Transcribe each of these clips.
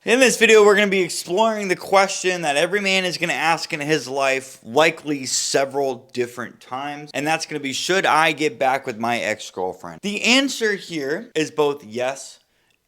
In this video, we're going to be exploring the question that every man is going to ask in his life, likely several different times, and that's going to be, should I get back with my ex-girlfriend? The answer here is both yes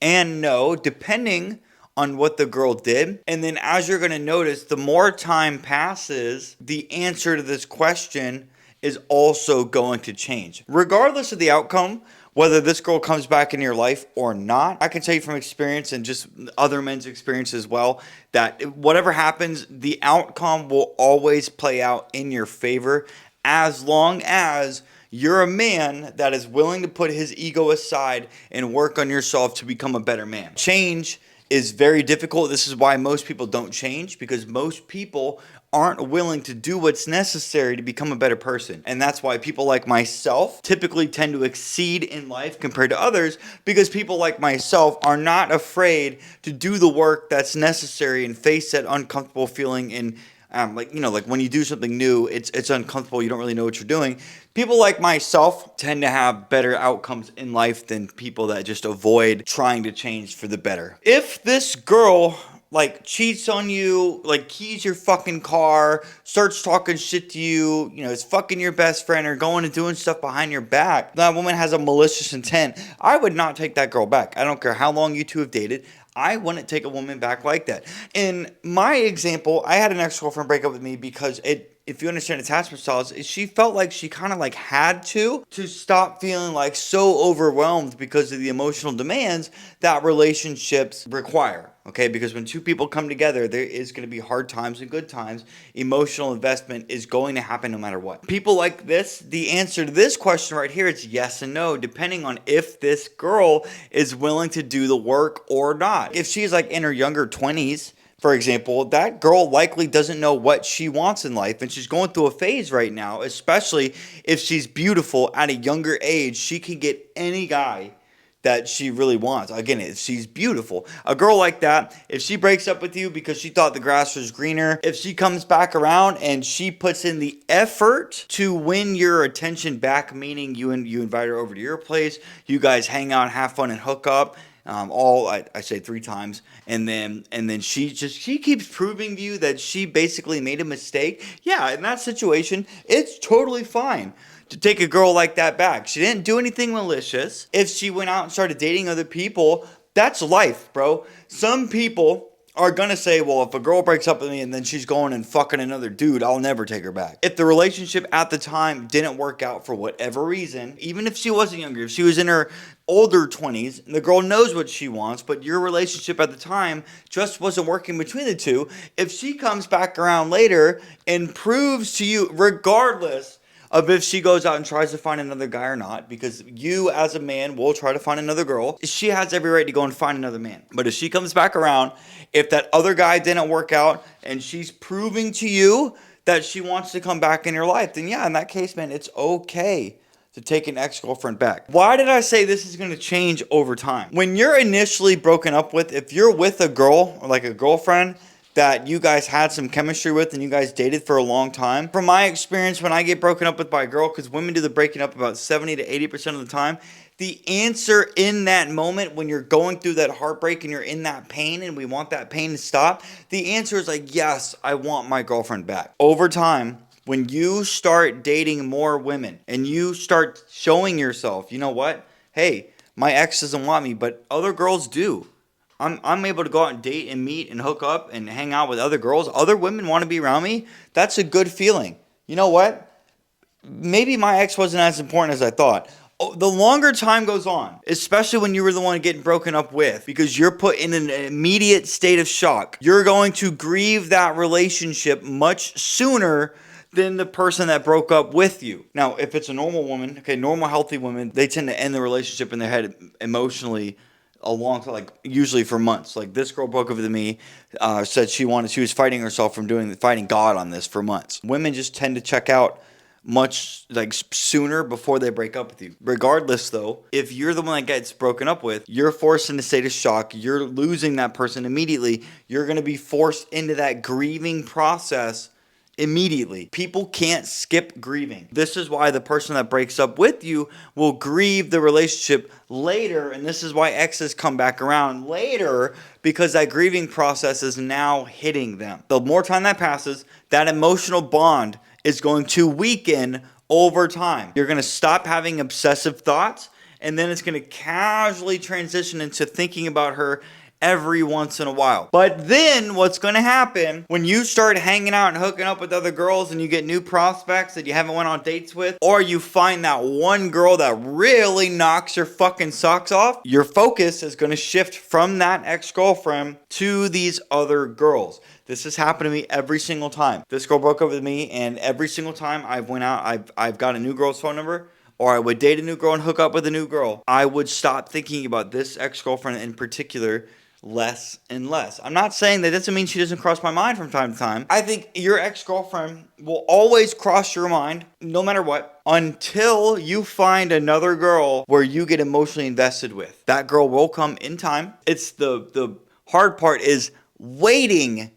and no, depending on what the girl did. And then as you're going to notice, the more time passes, the answer to this question is also going to change. Regardless of the outcome, whether this girl comes back in your life or not, I can tell you from experience and just other men's experience as well, that whatever happens, the outcome will always play out in your favor as long as you're a man that is willing to put his ego aside and work on yourself to become a better man. Change is very difficult. This is why most people don't change, because most people aren't willing to do what's necessary to become a better person. And that's why people like myself typically tend to exceed in life compared to others, because people like myself are not afraid to do the work that's necessary and face that uncomfortable feeling in like when you do something new, it's uncomfortable. You don't really know what you're doing. People like myself tend to have better outcomes in life than people that just avoid trying to change for the better. If this girl cheats on you, keys your fucking car, starts talking shit to you, is fucking your best friend or going and doing stuff behind your back, that woman has a malicious intent, I would not take that girl back. I don't care how long you two have dated. I wouldn't take a woman back like that. In my example, I had an ex-girlfriend break up with me because if you understand attachment styles, she felt like she kind of had to stop feeling so overwhelmed because of the emotional demands that relationships require. Okay, because when two people come together, there is going to be hard times and good times. Emotional investment is going to happen no matter what. People like this, the answer to this question right here is yes and no, depending on if this girl is willing to do the work or not. If she's in her younger 20s, for example, that girl likely doesn't know what she wants in life, and she's going through a phase right now, especially if she's beautiful at a younger age. She can get any guy that she really wants. Again, if she's beautiful. A girl like that, if she breaks up with you because she thought the grass was greener, if she comes back around and she puts in the effort to win your attention back, meaning you invite her over to your place, you guys hang out, have fun, and hook up, I say 3 times, and then she keeps proving to you that she basically made a mistake. Yeah, in that situation, it's totally fine to take a girl like that back. She didn't do anything malicious. If she went out and started dating other people, that's life, bro. Some people are gonna say, well, if a girl breaks up with me and then she's going and fucking another dude, I'll never take her back. If the relationship at the time didn't work out for whatever reason, even if she wasn't younger, if she was in her older 20s, the girl knows what she wants, but your relationship at the time just wasn't working between the two, if she comes back around later and proves to you, regardless of if she goes out and tries to find another guy or not, because you as a man will try to find another girl, she has every right to go and find another man. But if she comes back around, if that other guy didn't work out and she's proving to you that she wants to come back in your life, then yeah, in that case, man, it's okay to take an ex-girlfriend back. Why did I say this is going to change over time? When you're initially broken up with, if you're with a girl or a girlfriend that you guys had some chemistry with and you guys dated for a long time. From my experience, when I get broken up with by a girl, because women do the breaking up about 70 to 80% of the time, the answer in that moment when you're going through that heartbreak and you're in that pain and we want that pain to stop, the answer is yes, I want my girlfriend back. Over time, when you start dating more women and you start showing yourself, you know what? Hey, my ex doesn't want me, but other girls do. I'm able to go out and date and meet and hook up and hang out with other girls. Other women want to be around me. That's a good feeling. You know what? Maybe my ex wasn't as important as I thought. The longer time goes on, especially when you were the one getting broken up with, because you're put in an immediate state of shock, you're going to grieve that relationship much sooner than the person that broke up with you. Now, if it's a normal woman, normal healthy women, they tend to end the relationship in their head emotionally a long time, usually for months. This girl broke up with me, said she was fighting herself from fighting God on this for months. Women just tend to check out much sooner before they break up with you. Regardless though, if you're the one that gets broken up with, you're forced into a state of shock. You're losing that person immediately. You're going to be forced into that grieving process immediately. People can't skip grieving. This is why the person that breaks up with you will grieve the relationship later, and this is why exes come back around later, because that grieving process is now hitting them. The more time that passes, that emotional bond is going to weaken over time. You're going to stop having obsessive thoughts, and then it's going to casually transition into thinking about her every once in a while. But then what's going to happen when you start hanging out and hooking up with other girls and you get new prospects that you haven't went on dates with, or you find that one girl that really knocks your fucking socks off, your focus is going to shift from that ex-girlfriend to these other girls. This has happened to me every single time. This girl broke up with me, and every single time I've went out, I've got a new girl's phone number, or I would date a new girl and hook up with a new girl. I would stop thinking about this ex-girlfriend in particular less and less. I'm not saying that doesn't mean she doesn't cross my mind from time to time. I think your ex-girlfriend will always cross your mind, no matter what, until you find another girl where you get emotionally invested with. That girl will come in time. It's the hard part is waiting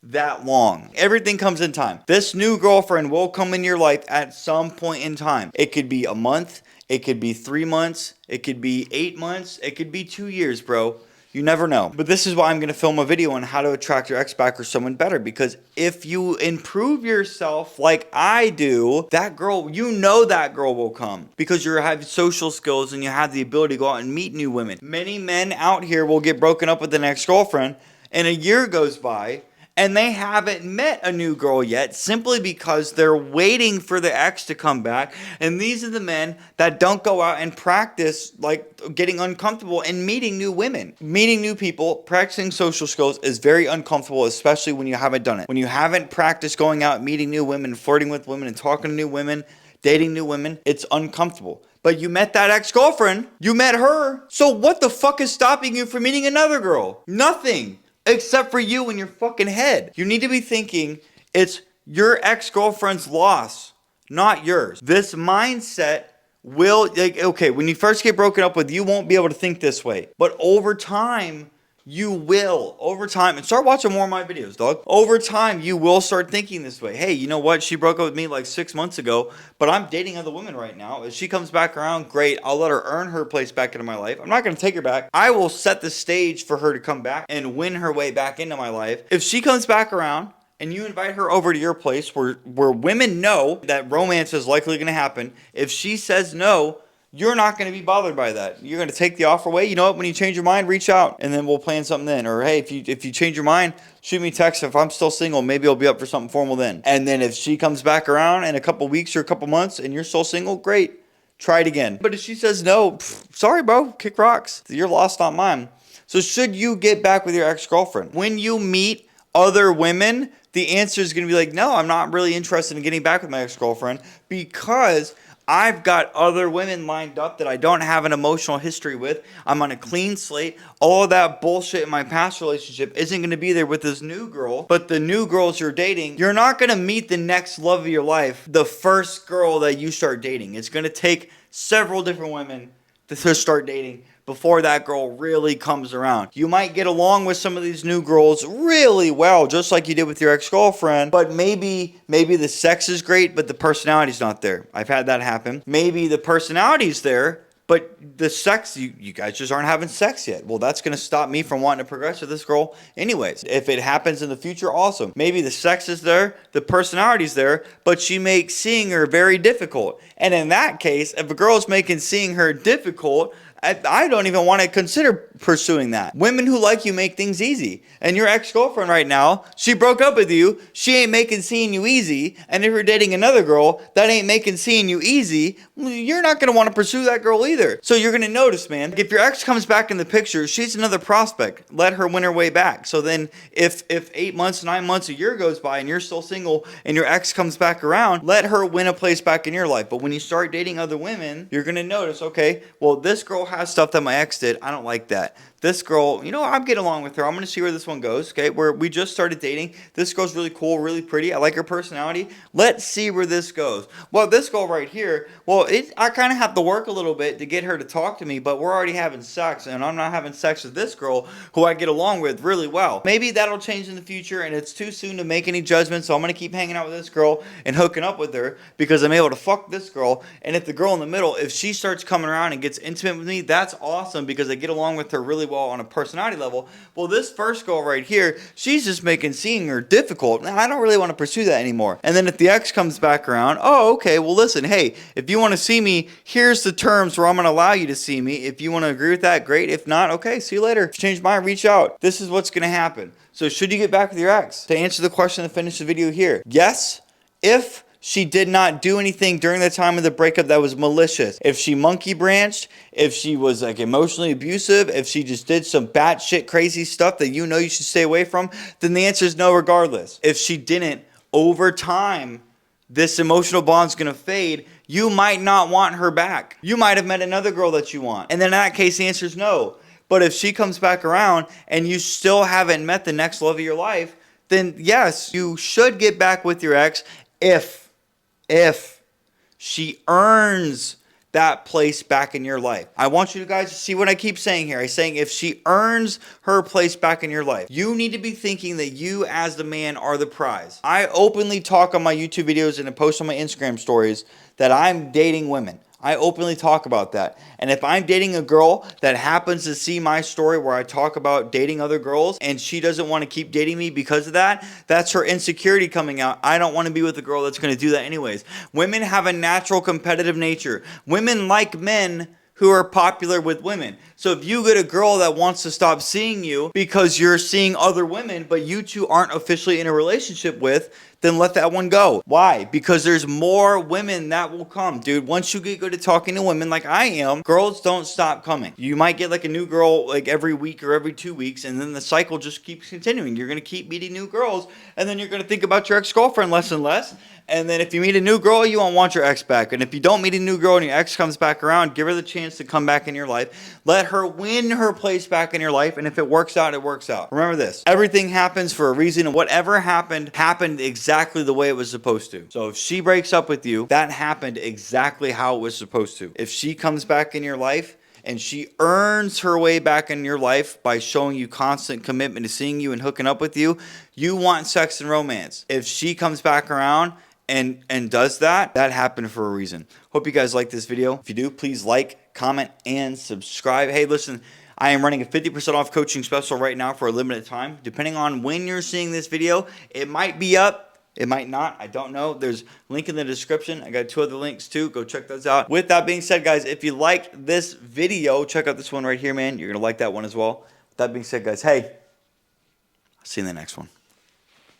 that long. Everything comes in time. This new girlfriend will come in your life at some point in time. It could be a month. It could be 3 months. It could be 8 months. It could be 2 years, bro. You never know. But this is why I'm going to film a video on how to attract your ex back or someone better. Because if you improve yourself like I do, that girl, you know that girl will come. Because you have social skills and you have the ability to go out and meet new women. Many men out here will get broken up with an ex-girlfriend and a year goes by and they haven't met a new girl yet simply because they're waiting for the ex to come back. And these are the men that don't go out and practice like getting uncomfortable and meeting new women. Meeting new people, practicing social skills is very uncomfortable, especially when you haven't done it. When you haven't practiced going out, meeting new women, flirting with women and talking to new women, dating new women, it's uncomfortable. But you met that ex-girlfriend, you met her. So what the fuck is stopping you from meeting another girl? Nothing. Except for you in your fucking head. You need to be thinking it's your ex-girlfriend's loss, not yours. This mindset will, like, okay, when you first get broken up with, you won't be able to think this way. But over time, you will. Over time, and start watching more of my videos, dog. Over time, you will start thinking this way. Hey, you know what? She broke up with me like 6 months ago, but I'm dating other women right now. If she comes back around, great. I'll let her earn her place back into my life. I'm not going to take her back. I will set the stage for her to come back and win her way back into my life. If she comes back around and you invite her over to your place where women know that romance is likely going to happen, if she says no, you're not going to be bothered by that. You're going to take the offer away. You know what? When you change your mind, reach out, and then we'll plan something then. Or, hey, if you change your mind, shoot me a text. If I'm still single, maybe I'll be up for something formal then. And then if she comes back around in a couple weeks or a couple months and you're still single, great. Try it again. But if she says no, sorry, bro. Kick rocks. You're lost, not mine. So should you get back with your ex-girlfriend? When you meet other women, the answer is going to be like, no, I'm not really interested in getting back with my ex-girlfriend because I've got other women lined up that I don't have an emotional history with. I'm on a clean slate. All of that bullshit in my past relationship isn't going to be there with this new girl. But the new girls you're dating, you're not going to meet the next love of your life the first girl that you start dating. It's going to take several different women to start dating before that girl really comes around. You might get along with some of these new girls really well, just like you did with your ex-girlfriend, but maybe the sex is great, but the personality's not there. I've had that happen. Maybe the personality's there, but the sex, you guys just aren't having sex yet. Well, that's going to stop me from wanting to progress with this girl anyways. If it happens in the future, awesome. Maybe the sex is there, the personality's there, but she makes seeing her very difficult. And in that case, if a girl's making seeing her difficult, I don't even want to consider pursuing that. Women who like you make things easy. And your ex-girlfriend right now, she broke up with you. She ain't making seeing you easy. And if you're dating another girl that ain't making seeing you easy, you're not going to want to pursue that girl either. So you're going to notice, man, if your ex comes back in the picture, she's another prospect. Let her win her way back. So then if 8 months, 9 months, a year goes by and you're still single and your ex comes back around, let her win a place back in your life. But when you start dating other women, you're going to notice, okay, well, this girl has stuff that my ex did. I don't like that. this girl, you know, I'm getting along with her. I'm going to see where this one goes, okay? We just started dating. This girl's really cool, really pretty. I like her personality. Let's see where this goes. Well, this girl right here, well, I kind of have to work a little bit to get her to talk to me, but we're already having sex, and I'm not having sex with this girl who I get along with really well. Maybe that'll change in the future, and it's too soon to make any judgments, so I'm going to keep hanging out with this girl and hooking up with her because I'm able to fuck this girl. And if the girl in the middle, if she starts coming around and gets intimate with me, that's awesome because I get along with her really well on a personality level. Well, this first girl right here, she's just making seeing her difficult. Now, I don't really want to pursue that anymore. And then if the ex comes back around, oh, okay, well, listen, hey, if you want to see me, here's the terms where I'm going to allow you to see me. If you want to agree with that, great. If not, okay, see you later. If you change your mind, reach out. This is what's going to happen. So should you get back with your ex? To answer the question and finish the video here, yes, if she did not do anything during the time of the breakup that was malicious. If she monkey branched, if she was like emotionally abusive, if she just did some batshit crazy stuff that you know you should stay away from, then the answer is no regardless. If she didn't, over time, this emotional bond's gonna fade. You might not want her back. You might have met another girl that you want. And then in that case, the answer is no. But if she comes back around and you still haven't met the next love of your life, then yes, you should get back with your ex if she earns that place back in your life. I want you guys to see what I keep saying here. I'm saying if she earns her place back in your life, you need to be thinking that you as the man are the prize. I openly talk on my YouTube videos and I post on my Instagram stories that I'm dating women. I openly talk about that. And if I'm dating a girl that happens to see my story where I talk about dating other girls and she doesn't want to keep dating me because of that, that's her insecurity coming out. I don't want to be with a girl that's going to do that anyways. Women have a natural competitive nature. Women like men who are popular with women. So if you get a girl that wants to stop seeing you because you're seeing other women, but you two aren't officially in a relationship with, then let that one go. Why? Because there's more women that will come. Dude, once you get good at talking to women like I am, girls don't stop coming. You might get like a new girl like every week or every 2 weeks, and then the cycle just keeps continuing. You're going to keep meeting new girls, and then you're going to think about your ex-girlfriend less and less. And then if you meet a new girl, you won't want your ex back. And if you don't meet a new girl and your ex comes back around, give her the chance to come back in your life. Let her win her place back in your life. And if it works out, it works out. Remember this. Everything happens for a reason. And whatever happened, happened exactly the way it was supposed to. So if she breaks up with you, that happened exactly how it was supposed to. If she comes back in your life, and she earns her way back in your life by showing you constant commitment to seeing you and hooking up with you, you want sex and romance. If she comes back around and does that happened for a reason. Hope you guys like this video. If you do, please like, comment, and subscribe. Hey, listen, I am running a 50% off coaching special right now for a limited time. Depending on when you're seeing this video, it might be up. It might not. I don't know. There's a link in the description. I got 2 other links too. Go check those out. With that being said, guys, if you like this video, check out this one right here, man. You're going to like that one as well. With that being said, guys, hey, I'll see you in the next one.